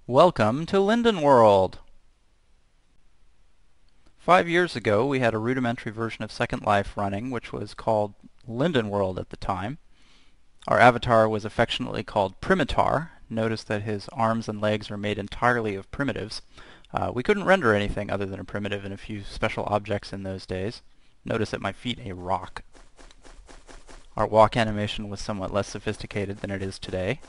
Welcome to Linden World! 5 years ago we had a rudimentary version of Second Life running which was called Linden World at the time. Our avatar was affectionately called Primitar. Notice that his arms and legs are made entirely of primitives. We couldn't render anything other than a primitive and a few special objects in those days. Notice at my feet a rock. Our walk animation was somewhat less sophisticated than it is today.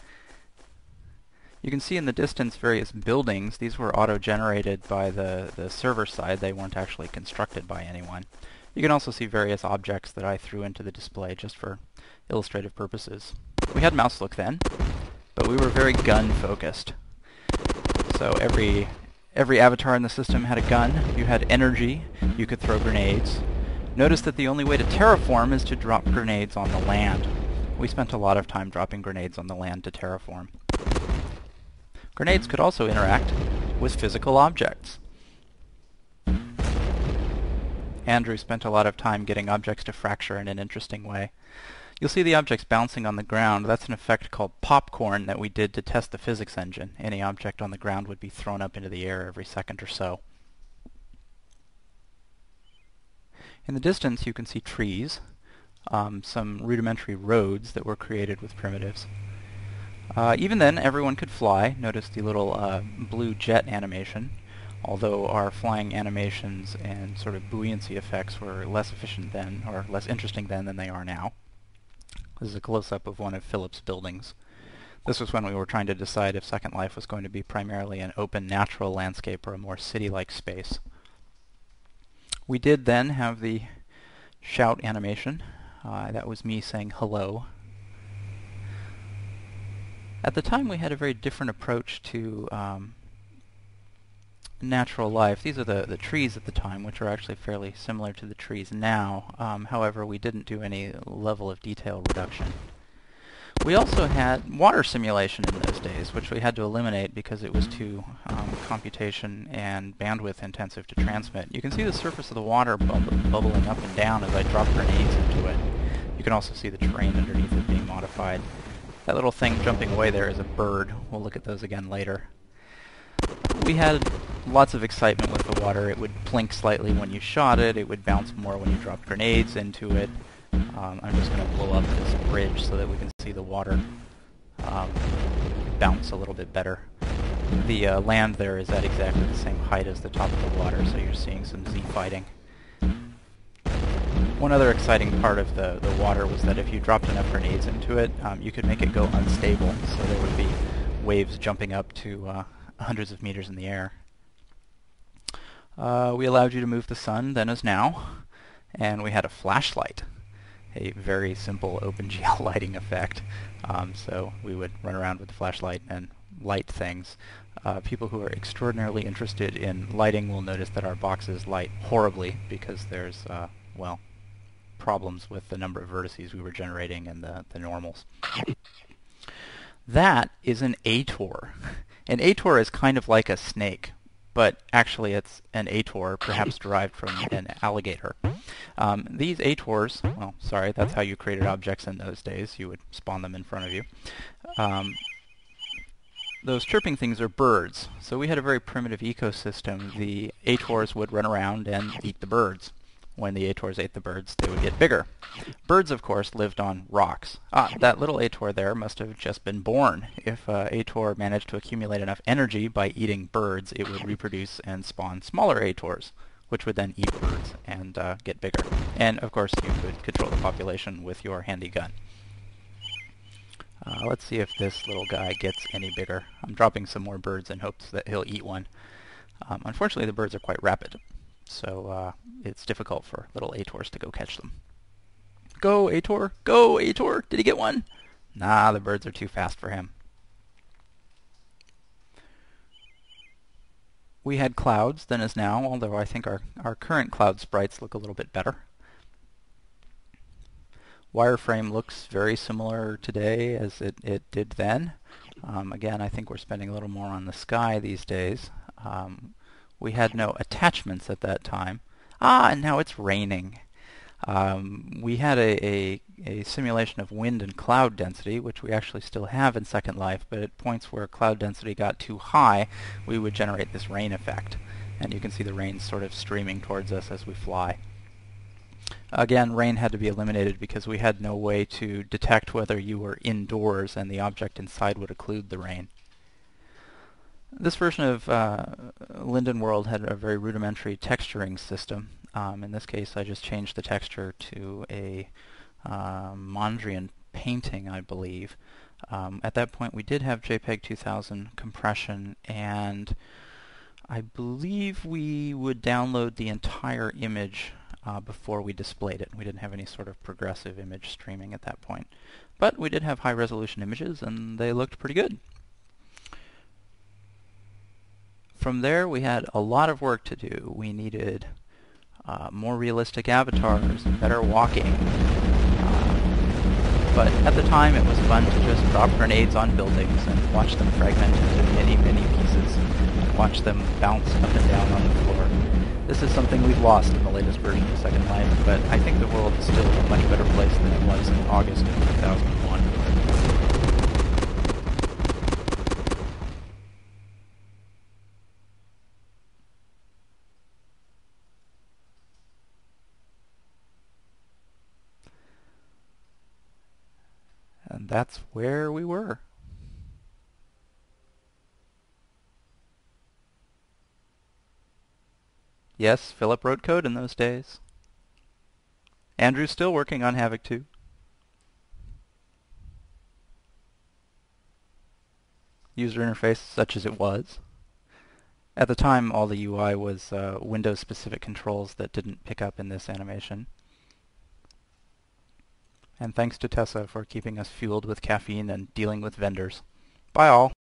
You can see in the distance various buildings. These were auto-generated by the server side. They weren't actually constructed by anyone. You can also see various objects that I threw into the display just for illustrative purposes. We had mouse look then, but we were very gun-focused. So every avatar in the system had a gun. You had energy. You could throw grenades. Notice that the only way to terraform is to drop grenades on the land. We spent a lot of time dropping grenades on the land to terraform. Grenades could also interact with physical objects. Andrew spent a lot of time getting objects to fracture in an interesting way. You'll see the objects bouncing on the ground. That's an effect called popcorn that we did to test the physics engine. Any object on the ground would be thrown up into the air every second or so. In the distance you can see trees, some rudimentary roads that were created with primitives. Even then, everyone could fly. Notice the little blue jet animation, although our flying animations and sort of buoyancy effects were less efficient then, or less interesting then than they are now. This is a close-up of one of Philip's buildings. This was when we were trying to decide if Second Life was going to be primarily an open natural landscape or a more city-like space. We did then have the shout animation. That was me saying hello. At the time we had a very different approach to natural life. These are the trees at the time, which are actually fairly similar to the trees now. However, we didn't do any level of detail reduction. We also had water simulation in those days, which we had to eliminate because it was too computation and bandwidth intensive to transmit. You can see the surface of the water bubbling up and down as I drop grenades into it. You can also see the terrain underneath it being modified. That little thing jumping away there is a bird. We'll look at those again later. We had lots of excitement with the water. It would plink slightly when you shot it. It would bounce more when you dropped grenades into it. I'm just going to blow up this bridge so that we can see the water bounce a little bit better. The land there is at exactly the same height as the top of the water, so you're seeing some Z fighting. One other exciting part of the water was that if you dropped enough grenades into it, you could make it go unstable, so there would be waves jumping up to hundreds of meters in the air. We allowed you to move the sun then as now, and we had a flashlight, a very simple OpenGL lighting effect. So we would run around with the flashlight and light things. People who are extraordinarily interested in lighting will notice that our boxes light horribly because there's, well, problems with the number of vertices we were generating and the normals. That is an Ator. An Ator is kind of like a snake, but actually it's an Ator, perhaps derived from an alligator. These Ators, well, sorry, that's how you created objects in those days. You would spawn them in front of you. Those chirping things are birds. So we had a very primitive ecosystem. The Ators would run around and eat the birds. When the Ators ate the birds, they would get bigger. Birds, of course, lived on rocks. That little Ator there must have just been born. If Ator managed to accumulate enough energy by eating birds, it would reproduce and spawn smaller Ators, which would then eat birds and get bigger. And, of course, you could control the population with your handy gun. Let's see if this little guy gets any bigger. I'm dropping some more birds in hopes that he'll eat one. Unfortunately, the birds are quite rapid, so it's difficult for little Ators to go catch them. Go, Ator! Go, Ator! Did he get one? Nah, the birds are too fast for him. We had clouds then as now, although I think our current cloud sprites look a little bit better. Wireframe looks very similar today as it did then. Again, I think we're spending a little more on the sky these days. We had no attachments at that time. And now it's raining. We had a simulation of wind and cloud density, which we actually still have in Second Life, but at points where cloud density got too high, we would generate this rain effect. And you can see the rain sort of streaming towards us as we fly. Again, rain had to be eliminated because we had no way to detect whether you were indoors and the object inside would occlude the rain. This version of Linden World had a very rudimentary texturing system. In this case, I just changed the texture to a Mondrian painting, I believe. At that point, we did have JPEG 2000 compression, and I believe we would download the entire image before we displayed it. We didn't have any sort of progressive image streaming at that point. But we did have high-resolution images, and they looked pretty good. From there, we had a lot of work to do. We needed more realistic avatars, better walking. But at the time, it was fun to just drop grenades on buildings and watch them fragment into many, many pieces, and watch them bounce up and down on the floor. This is something we've lost in the latest version of Second Life, but I think the world is still a much better place than it was in August of 2001. And that's where we were. Yes, Philip wrote code in those days. Andrew's still working on Havoc 2. User interface such as it was. At the time, all the UI was Windows-specific controls that didn't pick up in this animation. And thanks to Tessa for keeping us fueled with caffeine and dealing with vendors. Bye all.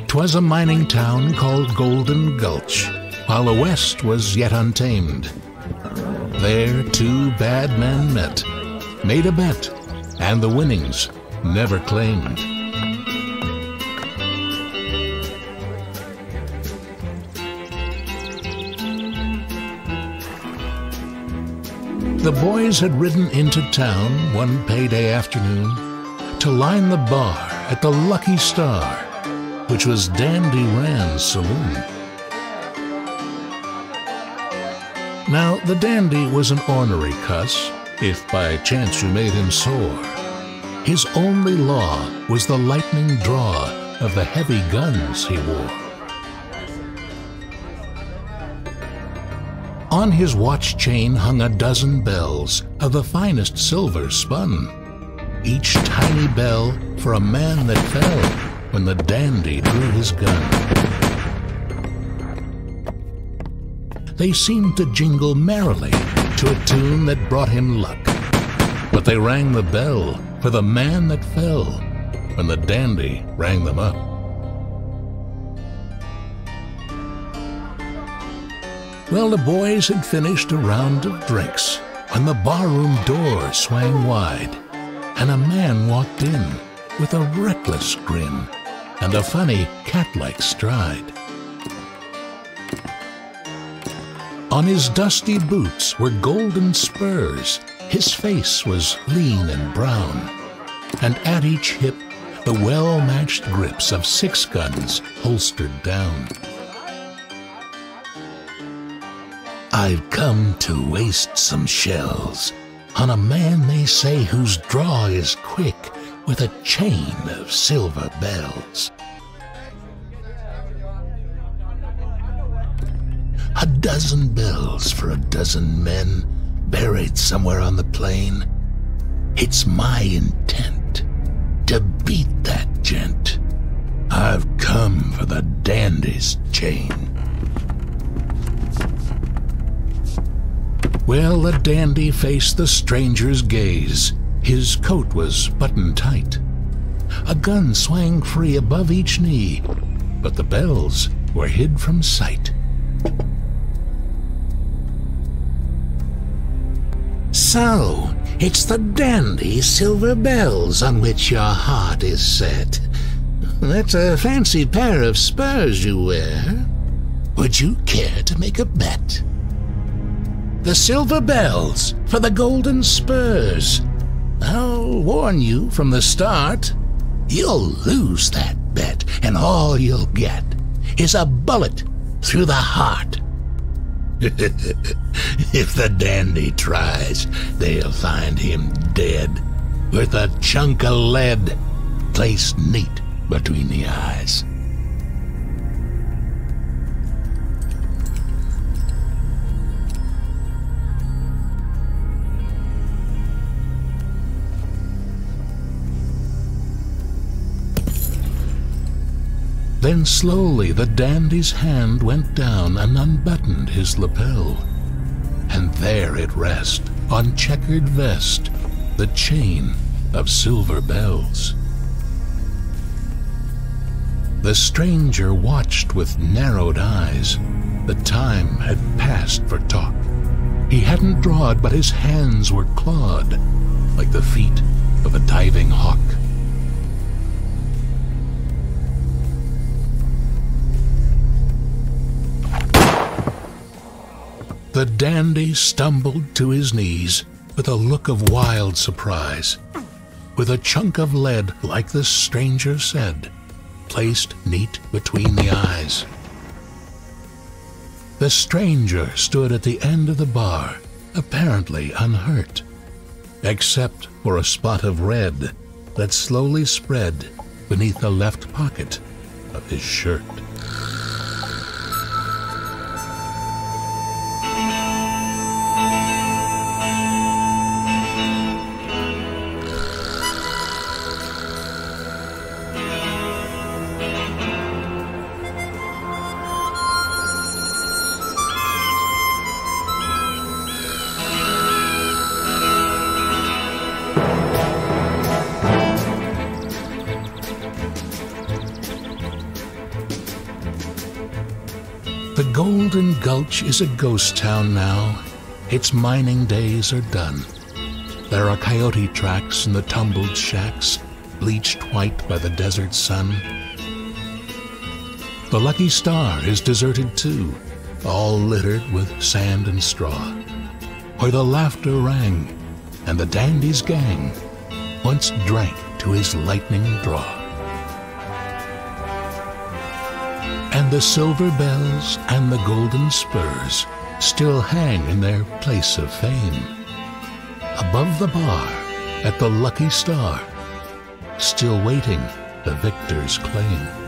'Twas a mining town called Golden Gulch, while the west was yet untamed. There two bad men met, made a bet, and the winnings never claimed. The boys had ridden into town one payday afternoon to line the bar at the Lucky Star, which was Dandy Rand's saloon. Now, the dandy was an ornery cuss, if by chance you made him sore. His only law was the lightning draw of the heavy guns he wore. On his watch chain hung a dozen bells of the finest silver spun, each tiny bell for a man that fell when the dandy drew his gun. They seemed to jingle merrily to a tune that brought him luck, but they rang the bell for the man that fell when the dandy rang them up. Well, the boys had finished a round of drinks when the barroom door swang wide, and a man walked in with a reckless grin and a funny cat-like stride. On his dusty boots were golden spurs, his face was lean and brown, and at each hip the well-matched grips of 6 guns holstered down. I've come to waste some shells on a man they say whose draw is quick with a chain of silver bells. A dozen bells for a dozen men buried somewhere on the plain. It's my intent to beat that gent. I've come for the dandy's chain. Well, the dandy faced the stranger's gaze. His coat was buttoned tight. A gun swang free above each knee, but the bells were hid from sight. So, it's the dandy silver bells on which your heart is set. That's a fancy pair of spurs you wear. Would you care to make a bet? The silver bells for the golden spurs. I'll warn you from the start, you'll lose that bet, and all you'll get is a bullet through the heart. If the dandy tries, they'll find him dead, with a chunk of lead placed neat between the eyes. Then slowly the dandy's hand went down and unbuttoned his lapel, and there it rest, on checkered vest, the chain of silver bells. The stranger watched with narrowed eyes. The time had passed for talk. He hadn't drawed, but his hands were clawed, like the feet of a diving hawk. The dandy stumbled to his knees with a look of wild surprise, with a chunk of lead, like the stranger said, placed neat between the eyes. The stranger stood at the end of the bar, apparently unhurt, except for a spot of red that slowly spread beneath the left pocket of his shirt. The Golden Gulch is a ghost town now. Its mining days are done. There are coyote tracks in the tumbled shacks, bleached white by the desert sun. The Lucky Star is deserted too, all littered with sand and straw, where the laughter rang and the dandy's gang once drank to his lightning draw. And the silver bells and the golden spurs still hang in their place of fame. Above the bar at the Lucky Star, still waiting the victor's claim.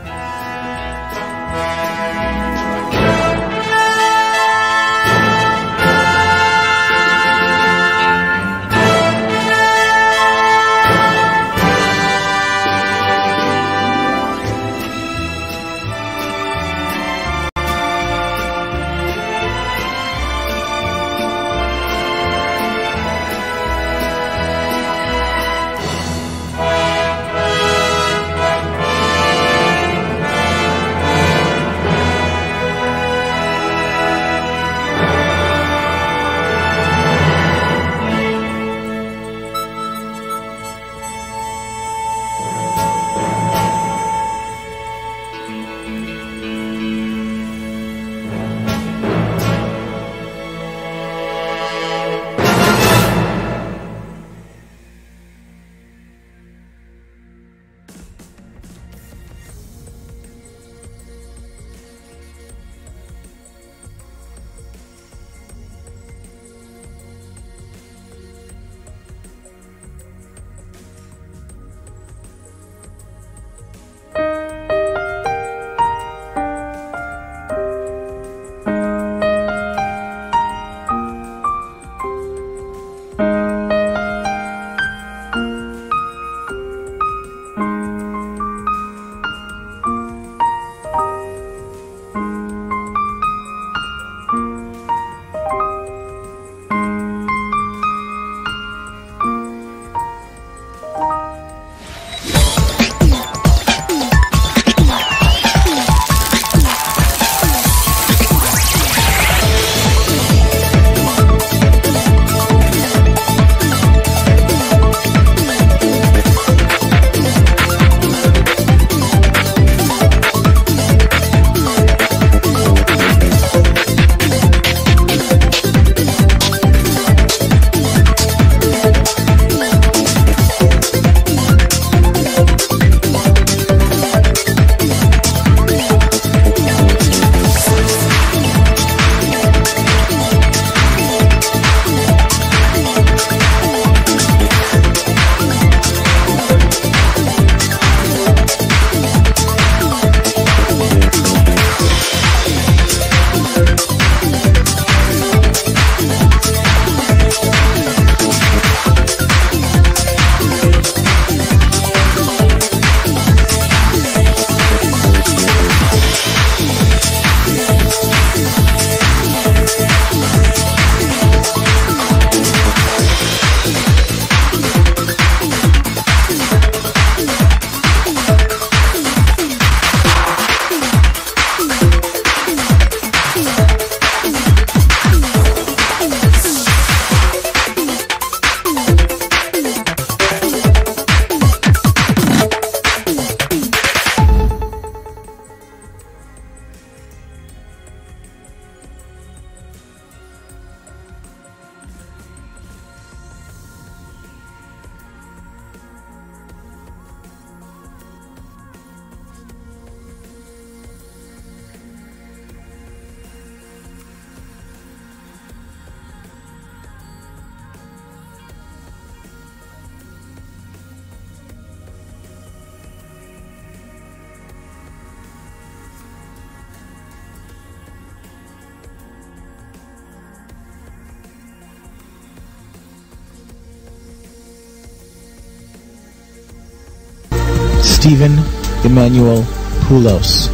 Stephen Emmanuel Poulos,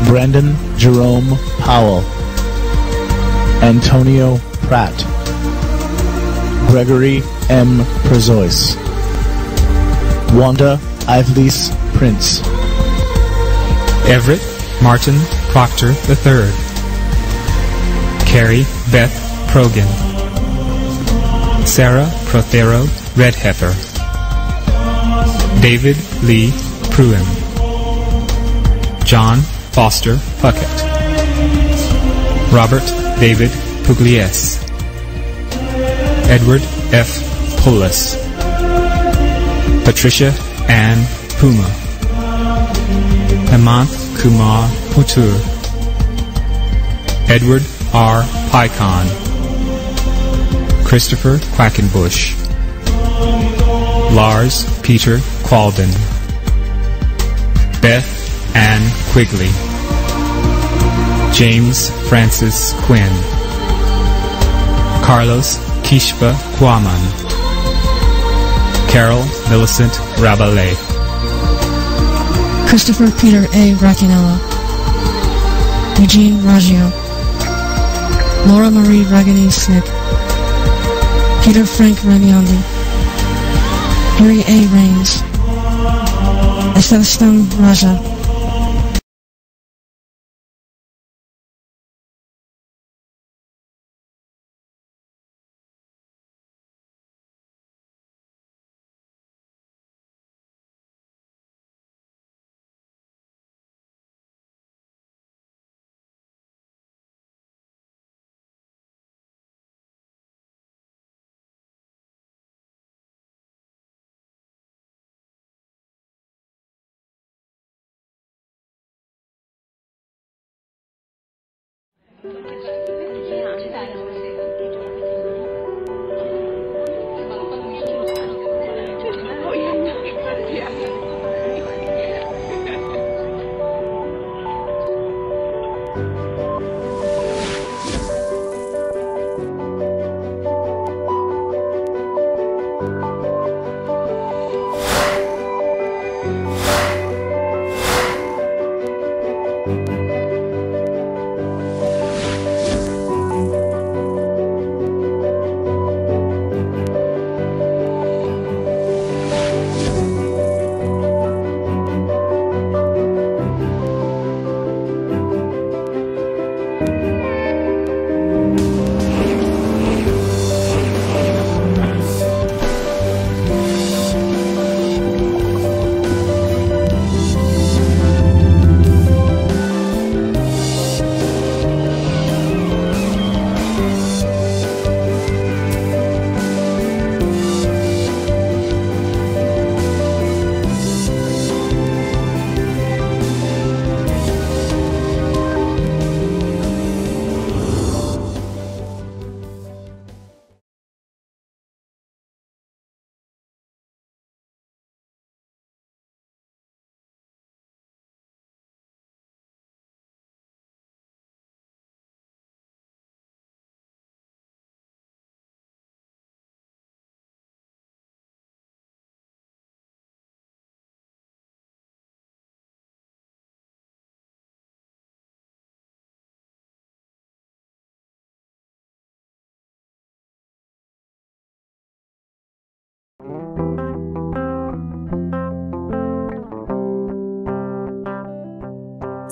Brandon Jerome Powell, Antonio Pratt, Gregory M. Perzois, Wanda Ivelisse Prince, Everett Martin Proctor III, Carrie Beth Progan, Sarah Prothero Redheffer, David Lee Pruin, John Foster Puckett, Robert David Pugliese, Edward F. Polis, Patricia Ann Puma, Hemant Kumar Putur, Edward R. Pycon, Christopher Quackenbush, Lars Peter Qualden, Beth Ann Quigley, James Francis Quinn, Carlos Kishva Guaman, Carol Millicent Rabelais, Christopher Peter A. Raccanello, Eugene Raggio, Laura Marie Ragini Snick, Peter Frank Ramiondi, Harry A. Rains, Esteban Raja,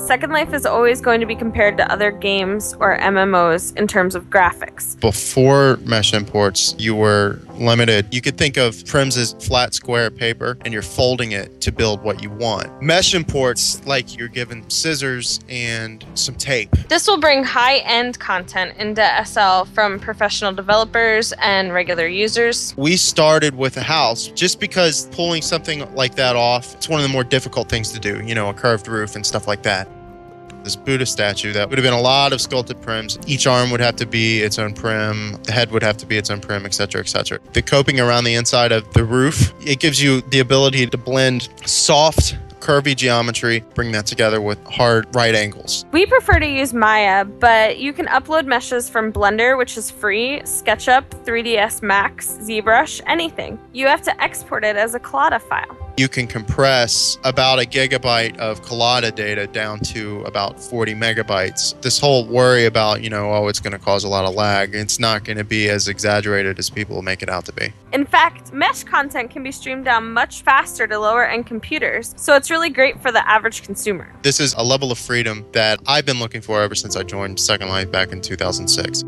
Second Life is always going to be compared to other games or MMOs in terms of graphics. Before mesh imports, you were limited. You could think of prims as flat square paper and you're folding it to build what you want. Mesh imports, like you're given scissors and some tape. This will bring high-end content into SL from professional developers and regular users. We started with a house just because pulling something like that off, it's one of the more difficult things to do, you know, a curved roof and stuff like that. This Buddha statue, that would have been a lot of sculpted prims. Each arm would have to be its own prim, the head would have to be its own prim, etc., etc. The coping around the inside of the roof, it gives you the ability to blend soft, curvy geometry, bring that together with hard right angles. We prefer to use Maya, but you can upload meshes from Blender, which is free, SketchUp, 3ds Max, ZBrush, anything. You have to export it as a Clada file. You can compress about a gigabyte of collada data down to about 40 megabytes. This whole worry about, oh, it's going to cause a lot of lag, it's not going to be as exaggerated as people make it out to be. In fact, mesh content can be streamed down much faster to lower-end computers, so it's really great for the average consumer. This is a level of freedom that I've been looking for ever since I joined Second Life back in 2006.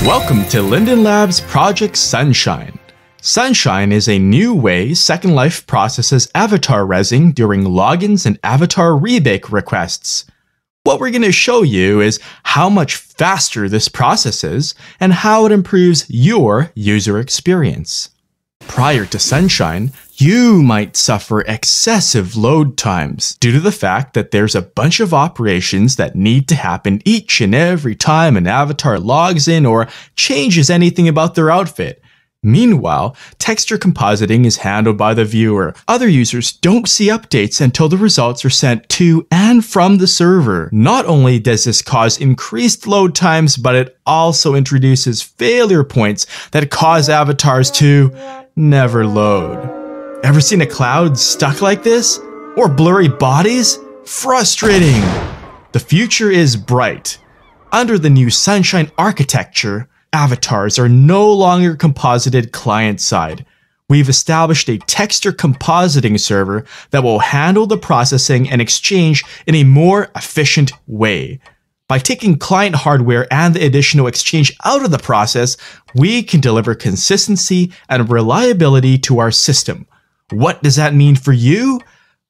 Welcome to Linden Labs Project Sunshine. Sunshine is a new way Second Life processes avatar resing during logins and avatar rebake requests. What we're going to show you is how much faster this process is and how it improves your user experience. Prior to Sunshine, you might suffer excessive load times due to the fact that there's a bunch of operations that need to happen each and every time an avatar logs in or changes anything about their outfit. Meanwhile, texture compositing is handled by the viewer. Other users don't see updates until the results are sent to and from the server. Not only does this cause increased load times, but it also introduces failure points that cause avatars to never load. Ever seen a cloud stuck like this? Or blurry bodies? Frustrating! The future is bright. Under the new Sunshine architecture, avatars are no longer composited client-side. We've established a texture compositing server that will handle the processing and exchange in a more efficient way. By taking client hardware and the additional exchange out of the process, we can deliver consistency and reliability to our system. What does that mean for you?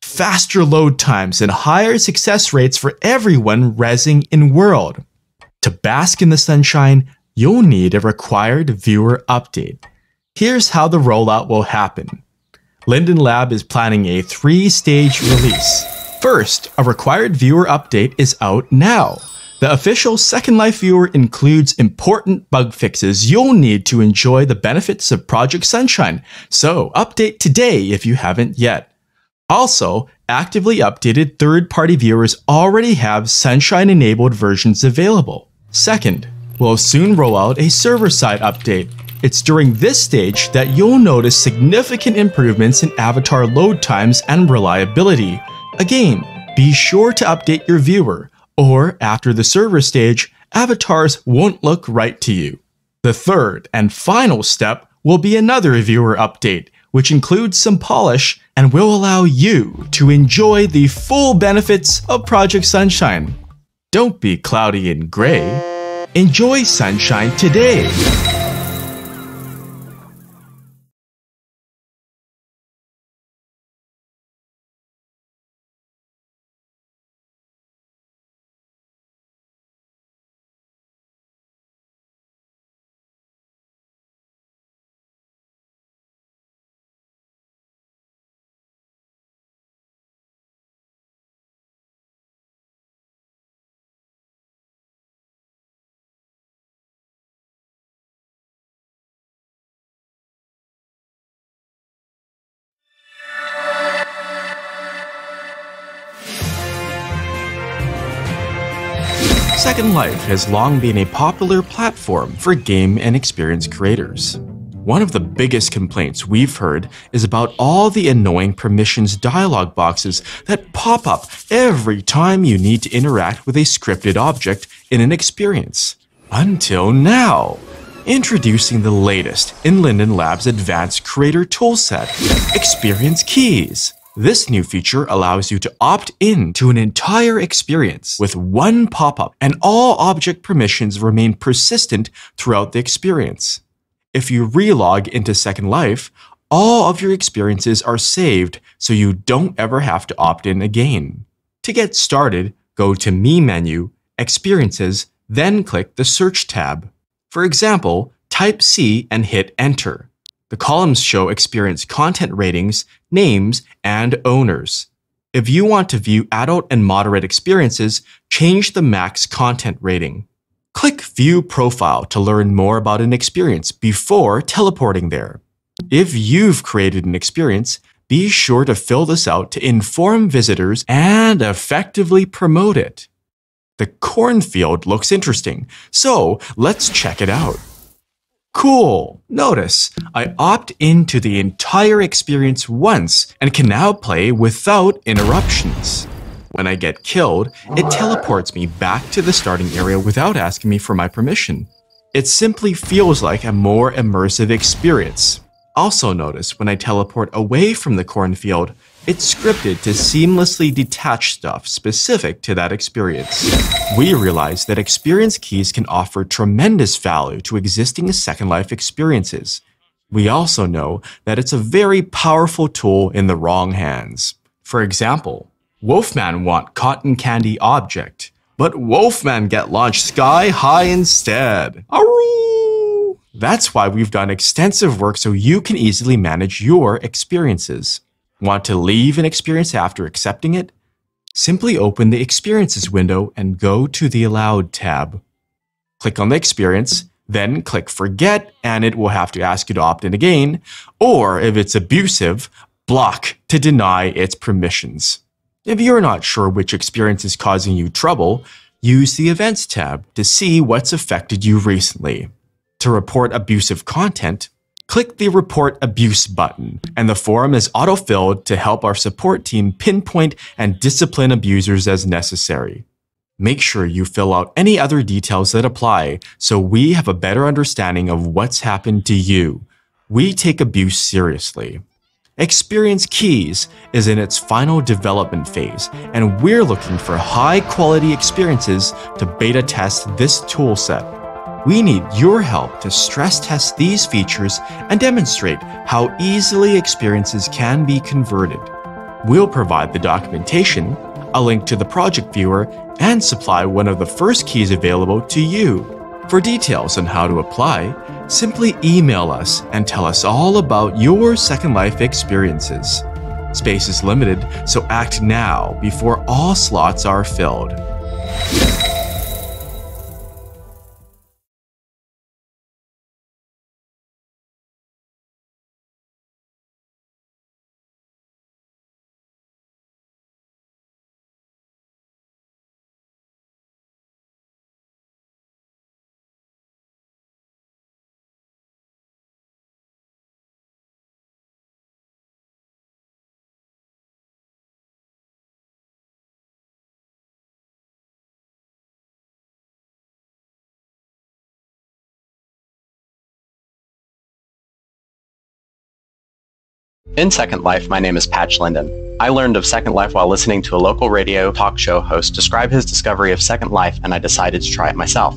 Faster load times and higher success rates for everyone resing in world. To bask in the sunshine, you'll need a required viewer update. Here's how the rollout will happen. Linden Lab is planning a 3-stage release. First, a required viewer update is out now. The official Second Life viewer includes important bug fixes you'll need to enjoy the benefits of Project Sunshine, so update today if you haven't yet. Also, actively updated third-party viewers already have Sunshine-enabled versions available. Second, we'll soon roll out a server-side update. It's during this stage that you'll notice significant improvements in avatar load times and reliability. Again, be sure to update your viewer, or after the server stage, avatars won't look right to you. The third and final step will be another viewer update, which includes some polish and will allow you to enjoy the full benefits of Project Sunshine. Don't be cloudy and gray. Enjoy Sunshine today! Second Life has long been a popular platform for game and experience creators. One of the biggest complaints we've heard is about all the annoying permissions dialog boxes that pop up every time you need to interact with a scripted object in an experience. Until now! Introducing the latest in Linden Labs' advanced creator toolset, Experience Keys. This new feature allows you to opt in to an entire experience with one pop-up, and all object permissions remain persistent throughout the experience. If you relog into Second Life, all of your experiences are saved so you don't ever have to opt in again. To get started, go to Me menu, Experiences, then click the Search tab. For example, type C and hit Enter. The columns show experience content ratings, names, and owners. If you want to view adult and moderate experiences, change the max content rating. Click View Profile to learn more about an experience before teleporting there. If you've created an experience, be sure to fill this out to inform visitors and effectively promote it. The cornfield looks interesting, so let's check it out. Cool! Notice, I opt into the entire experience once and can now play without interruptions. When I get killed, it teleports me back to the starting area without asking me for my permission. It simply feels like a more immersive experience. Also notice when I teleport away from the cornfield, It's scripted to seamlessly detach stuff specific to that experience. We realize that experience keys can offer tremendous value to existing Second Life experiences. We also know that it's a very powerful tool in the wrong hands. For example, Wolfman want cotton candy object, but Wolfman get launched sky high instead. Aroo! That's why we've done extensive work so you can easily manage your experiences. Want to leave an experience after accepting it? Simply open the Experiences window and go to the Allowed tab. Click on the experience, then click Forget, and it will have to ask you to opt in again, or if it's abusive, block to deny its permissions. If you're not sure which experience is causing you trouble, use the Events tab to see what's affected you recently. To report abusive content, click the Report Abuse button, and the forum is auto-filled to help our support team pinpoint and discipline abusers as necessary. Make sure you fill out any other details that apply so we have a better understanding of what's happened to you. We take abuse seriously. Experience Keys is in its final development phase, and we're looking for high-quality experiences to beta test this toolset. We need your help to stress test these features and demonstrate how easily experiences can be converted. We'll provide the documentation, a link to the project viewer, and supply one of the first keys available to you. For details on how to apply, simply email us and tell us all about your Second Life experiences. Space is limited, so act now before all slots are filled. In Second Life, my name is Patch Linden. I learned of Second Life while listening to a local radio talk show host describe his discovery of Second Life, and I decided to try it myself.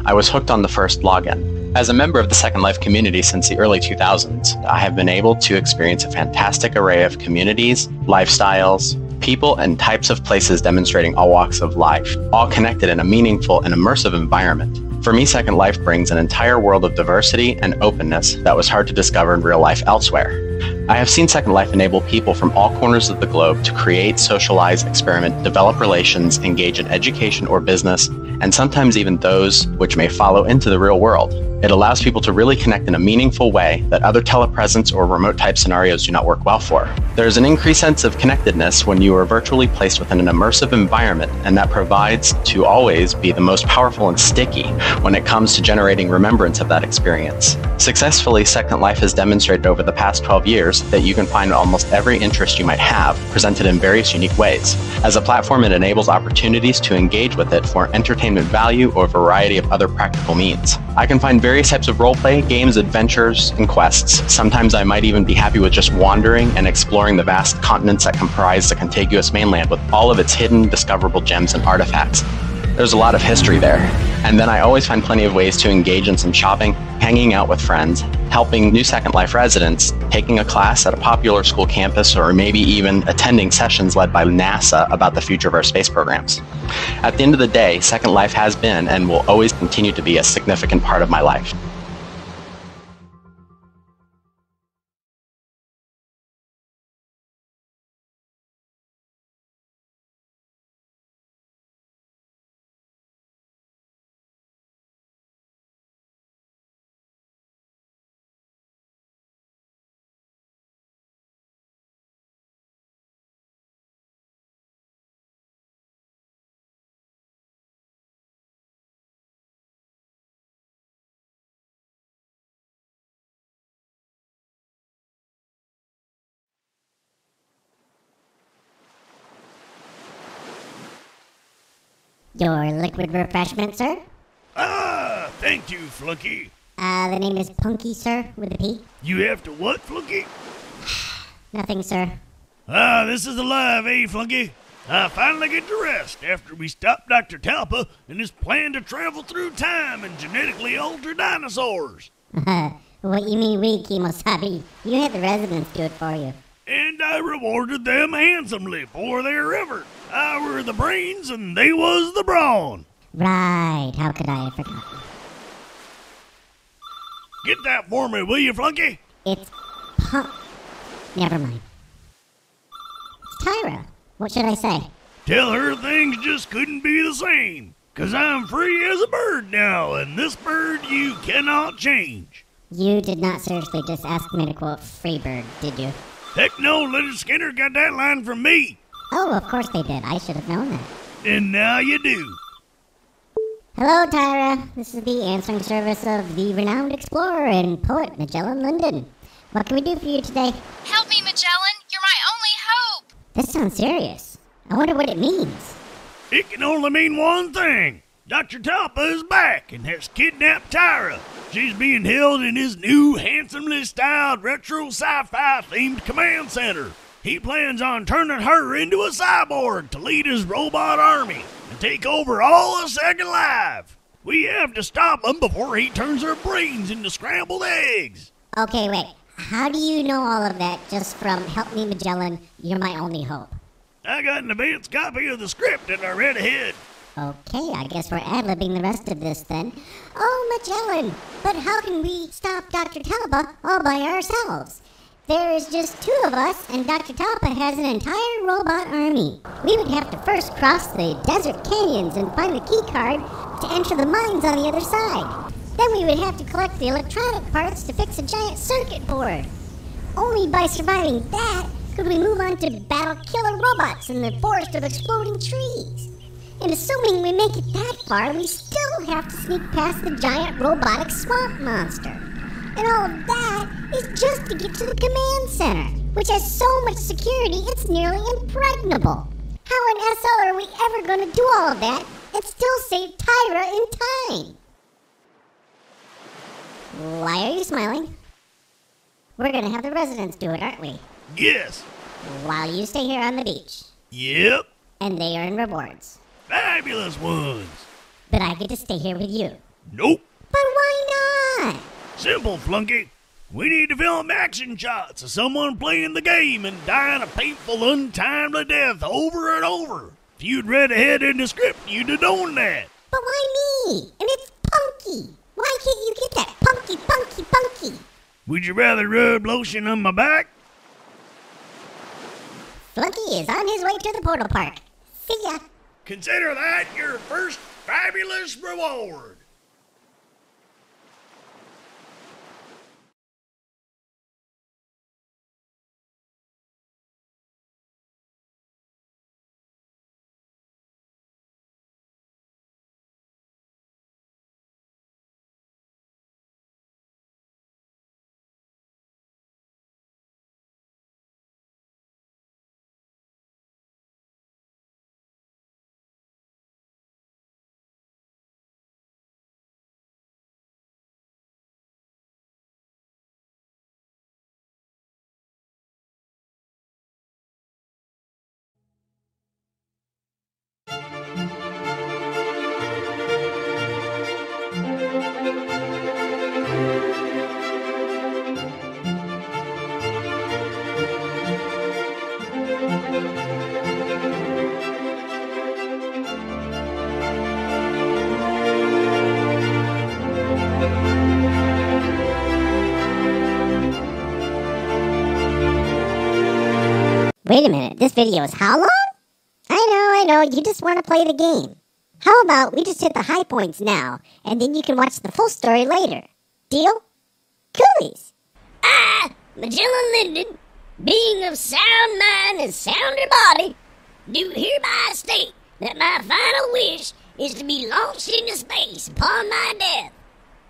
I was hooked on the first login. As a member of the Second Life community since the early 2000s, I have been able to experience a fantastic array of communities, lifestyles, people, and types of places demonstrating all walks of life, all connected in a meaningful and immersive environment. For me, Second Life brings an entire world of diversity and openness that was hard to discover in real life elsewhere. I have seen Second Life enable people from all corners of the globe to create, socialize, experiment, develop relations, engage in education or business, and sometimes even those which may follow into the real world. It allows people to really connect in a meaningful way that other telepresence or remote type scenarios do not work well for. There is an increased sense of connectedness when you are virtually placed within an immersive environment, and that provides to always be the most powerful and sticky when it comes to generating remembrance of that experience. Successfully, Second Life has demonstrated over the past 12 years that you can find almost every interest you might have presented in various unique ways. As a platform, it enables opportunities to engage with it for entertainment value or a variety of other practical means. I can find various types of roleplay, games, adventures, and quests. Sometimes I might even be happy with just wandering and exploring the vast continents that comprise the contiguous mainland with all of its hidden, discoverable gems and artifacts. There's a lot of history there. And then I always find plenty of ways to engage in some shopping, hanging out with friends, helping new Second Life residents, taking a class at a popular school campus, or maybe even attending sessions led by NASA about the future of our space programs. At the end of the day, Second Life has been and will always continue to be a significant part of my life. Your liquid refreshment, sir? Ah, thank you, Flunky. The name is Punky, sir, with a P. You after what, Flunky? Nothing, sir. This is alive, eh, Flunky? I finally get to rest after we stop Dr. Talpa and his plan to travel through time and genetically alter dinosaurs. What you mean we, Kimosabi? You had the residents do it for you. And I rewarded them handsomely for their effort. I were the brains and they was the brawn. Right, how could I have forgotten? Get that for me, will you, Flunky? It's Never mind. It's Tyra. What should I say? Tell her things just couldn't be the same. 'Cause I'm free as a bird now, and this bird you cannot change. You did not seriously just ask me to quote Freebird, did you? Heck no, Little Skinner got that line from me. Oh, of course they did. I should have known that. And now you do. Hello, Tyra. This is the answering service of the renowned explorer and poet Magellan Linden. What can we do for you today? Help me, Magellan. You're my only hope. This sounds serious. I wonder what it means. It can only mean one thing. Dr. Talpa is back and has kidnapped Tyra. She's being held in his new, handsomely styled, retro sci-fi themed command center. He plans on turning her into a cyborg to lead his robot army and take over all of Second Life. We have to stop him before he turns her brains into scrambled eggs. Okay, wait. How do you know all of that just from Help Me Magellan, You're My Only Hope? I got an advance copy of the script and I read ahead. Okay, I guess we're ad-libbing the rest of this then. Oh, Magellan, but how can we stop Dr. Talpa all by ourselves? There is just two of us, and Dr. Talpa has an entire robot army. We would have to first cross the desert canyons and find the key card to enter the mines on the other side. Then we would have to collect the electronic parts to fix a giant circuit board. Only by surviving that could we move on to battle killer robots in the forest of exploding trees. And assuming we make it that far, we still have to sneak past the giant robotic swamp monster. And all of that is just to get to the command center, which has so much security it's nearly impregnable. How in SL are we ever going to do all of that and still save Tyra in time? Why are you smiling? We're going to have the residents do it, aren't we? Yes. While you stay here on the beach. Yep. And they earn rewards. Fabulous ones. But I get to stay here with you. Nope. But why not? Simple, Flunky. We need to film action shots of someone playing the game and dying a painful, untimely death over and over. If you'd read ahead in the script, you'd have known that. But why me? And it's punky. Why can't you get that punky, punky, punky? Would you rather rub lotion on my back? Flunky is on his way to the portal park. See ya. Consider that your first fabulous reward. Wait a minute, this video is how long? I know, you just want to play the game. How about we just hit the high points now, and then you can watch the full story later. Deal? Coolies. I, Magellan Linden, being of sound mind and sounder body, do hereby state that my final wish is to be launched into space upon my death,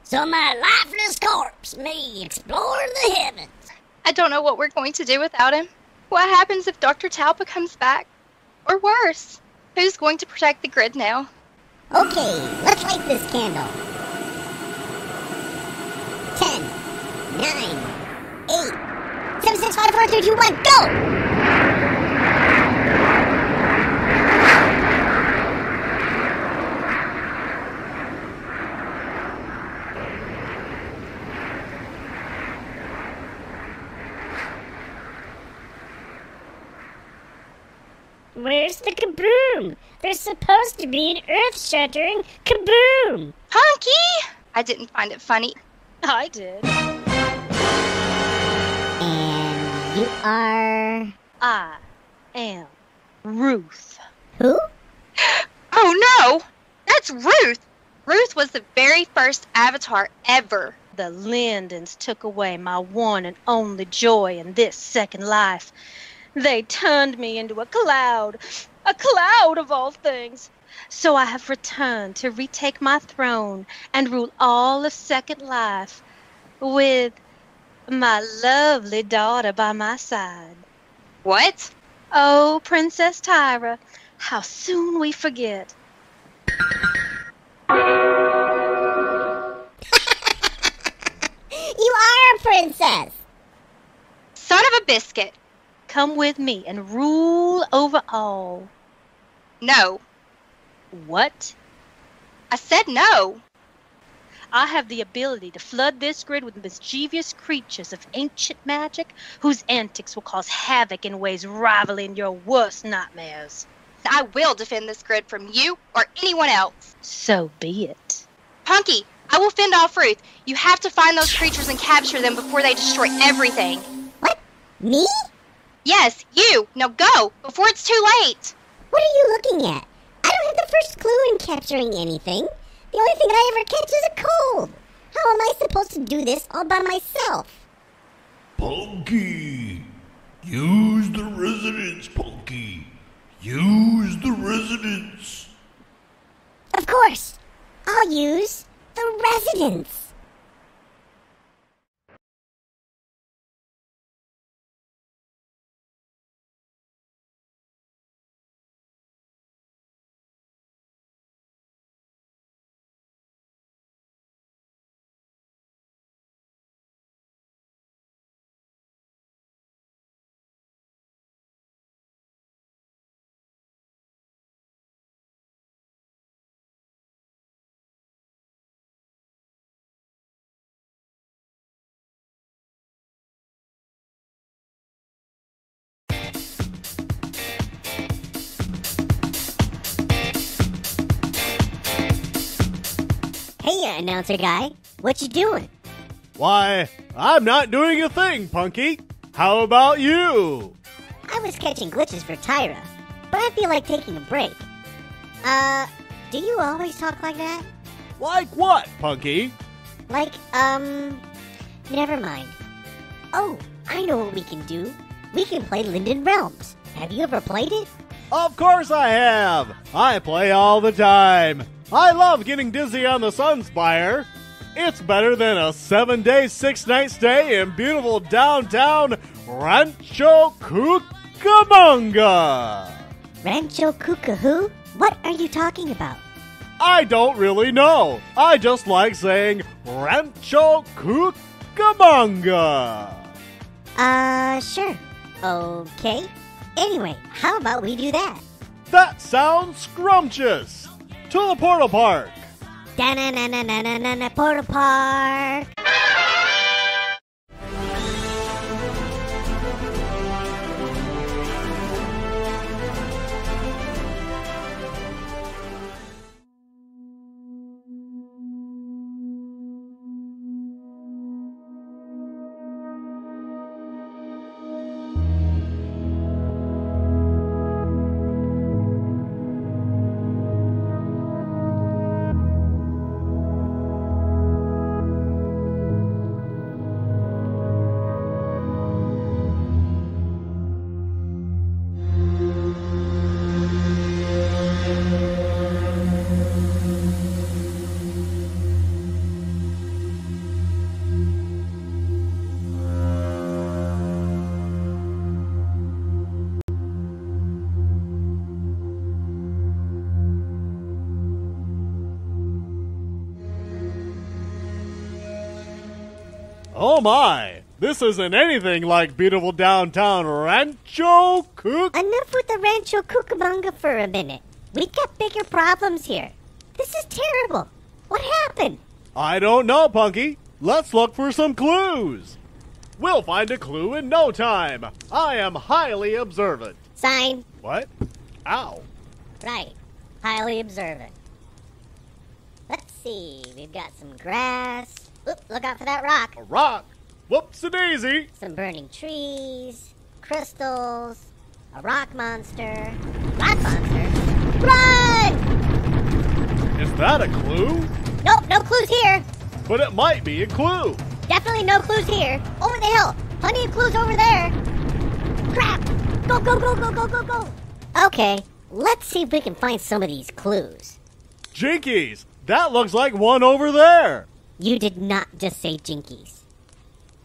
so my lifeless corpse may explore the heavens. I don't know what we're going to do without him. What happens if Dr. Talpa comes back? Or worse, who's going to protect the grid now? Okay, let's light this candle. 10, 9, 8, 7, 6, 5, 4, 3, 2, 1, go! where's the kaboom? There's supposed to be an earth-shattering kaboom. Punky! I didn't find it funny. I did. And you are... I am Ruth. Who? Oh no! That's Ruth! Ruth was the very first Avatar ever. The Lindens took away my one and only joy in this second life. They turned me into a cloud of all things. So I have returned to retake my throne and rule all of Second Life with my lovely daughter by my side. What? Oh, Princess Tyra, how soon we forget. You are a princess! Son of a biscuit! Come with me and rule over all. No. What? I said no. I have the ability to flood this grid with mischievous creatures of ancient magic whose antics will cause havoc in ways rivaling your worst nightmares. I will defend this grid from you or anyone else. So be it. Punky, I will fend off Ruth. You have to find those creatures and capture them before they destroy everything. What? Me? Yes, you. Now go, before it's too late. What are you looking at? I don't have the first clue in capturing anything. The only thing I ever catch is a cold. How am I supposed to do this all by myself? Punky! Use the residence, Punky. Use the residence. Of course. I'll use the residence. Hey, announcer guy, what you doing? Why, I'm not doing a thing, Punky. How about you? I was catching glitches for Tyra, but I feel like taking a break. Do you always talk like that? Like what, Punky? Like, never mind. Oh, I know what we can do. We can play Linden Realms. Have you ever played it? Of course I have. I play all the time. I love getting dizzy on the Sunspire. It's better than a 7-day, 6-night stay in beautiful downtown Rancho Cucamonga. Rancho Cucamonga? What are you talking about? I don't really know. I just like saying Rancho Cucamonga. Sure. Okay. Anyway, how about we do that? That sounds scrumptious. To the Portal Park. Da-na-na-na-na-na-na, Portal Park. Oh my! This isn't anything like beautiful downtown Rancho Cucamonga. Enough with the Rancho Cucamonga for a minute. We've got bigger problems here. This is terrible. What happened? I don't know, Punky. Let's look for some clues. We'll find a clue in no time. I am highly observant. Sign. What? Ow. Right. Highly observant. Let's see. We've got some grass. Oop, look out for that rock. A rock? Whoops-a-daisy. Some burning trees. Crystals. A rock monster. Rock monster? Run! Is that a clue? Nope, no clues here. But it might be a clue. Definitely no clues here. Over the hill. Plenty of clues over there. Crap! Go, go, go, go, go, go, go. Okay, let's see if we can find some of these clues. Jinkies! That looks like one over there. You did not just say jinkies.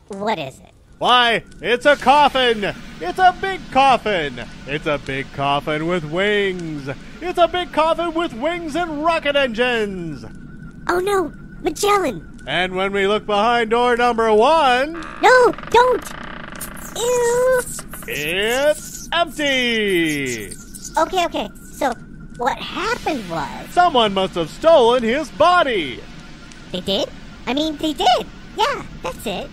What is it? Why, it's a coffin! It's a big coffin! It's a big coffin with wings! It's a big coffin with wings and rocket engines! Oh no, Magellan! And when we look behind door number 1... No, don't! Ew! It's empty! Okay, so what happened was... Someone must have stolen his body! They did? I mean, they did! Yeah, that's it.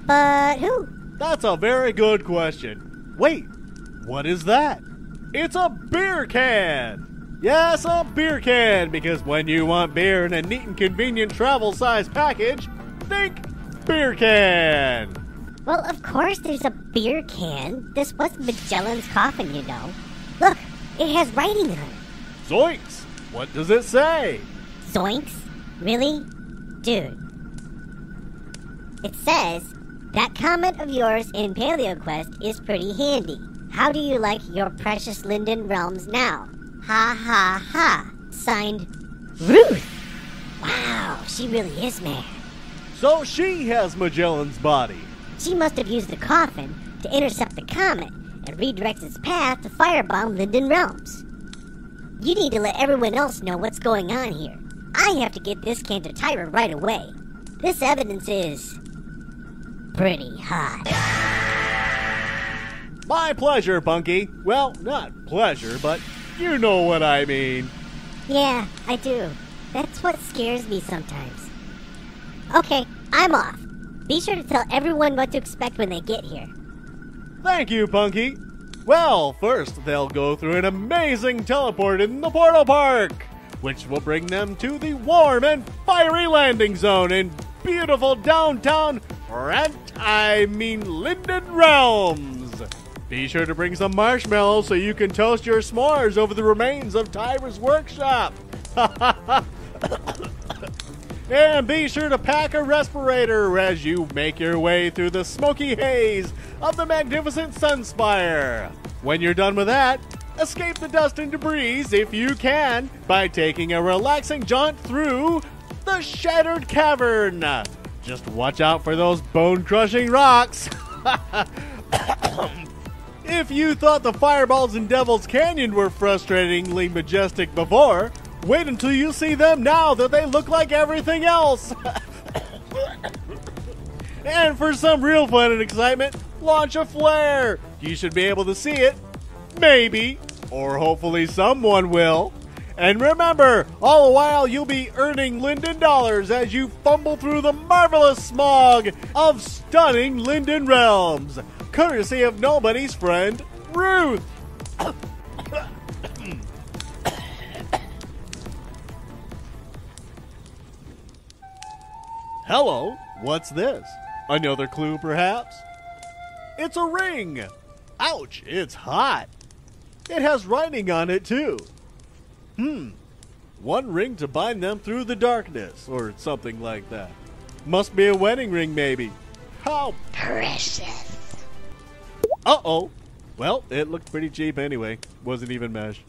But who? That's a very good question. Wait, what is that? It's a beer can! Yes, a beer can, because when you want beer in a neat and convenient travel-size package, think beer can! Well, of course there's a beer can. This was Magellan's coffin, you know. Look, it has writing on it. Zoinks! What does it say? Zoinks? Really? Dude. It says, that comment of yours in PaleoQuest is pretty handy. How do you like your precious Linden realms now? Ha ha ha. Signed, Ruth. Wow, she really is mad. So she has Magellan's body. She must have used the coffin to intercept the comet and redirect its path to firebomb Linden realms. You need to let everyone else know what's going on here. I have to get this can to Tyra right away. This evidence is pretty hot. My pleasure, Punky. Well, not pleasure, but you know what I mean. Yeah, I do. That's what scares me sometimes. Okay, I'm off. Be sure to tell everyone what to expect when they get here. Thank you, Punky. Well, first they'll go through an amazing teleport in the Portal Park, which will bring them to the warm and fiery landing zone in beautiful downtown Linden Realms. Be sure to bring some marshmallows so you can toast your s'mores over the remains of Tyra's workshop. And be sure to pack a respirator as you make your way through the smoky haze of the magnificent Sunspire. When you're done with that, escape the dust and debris if you can by taking a relaxing jaunt through the Shattered Cavern. Just watch out for those bone-crushing rocks. If you thought the fireballs in Devil's Canyon were frustratingly majestic before, wait until you see them now that they look like everything else. And for some real fun and excitement, launch a flare. You should be able to see it. Maybe. Or hopefully someone will. And remember, all the while you'll be earning Linden dollars as you fumble through the marvelous smog of stunning Linden realms. Courtesy of nobody's friend, Ruth. Hello, what's this? Another clue, perhaps? It's a ring. Ouch, it's hot. It has writing on it, too. One ring to bind them through the darkness, or something like that. Must be a wedding ring, maybe. How precious. Uh-oh. Well, it looked pretty cheap anyway. Wasn't even mesh.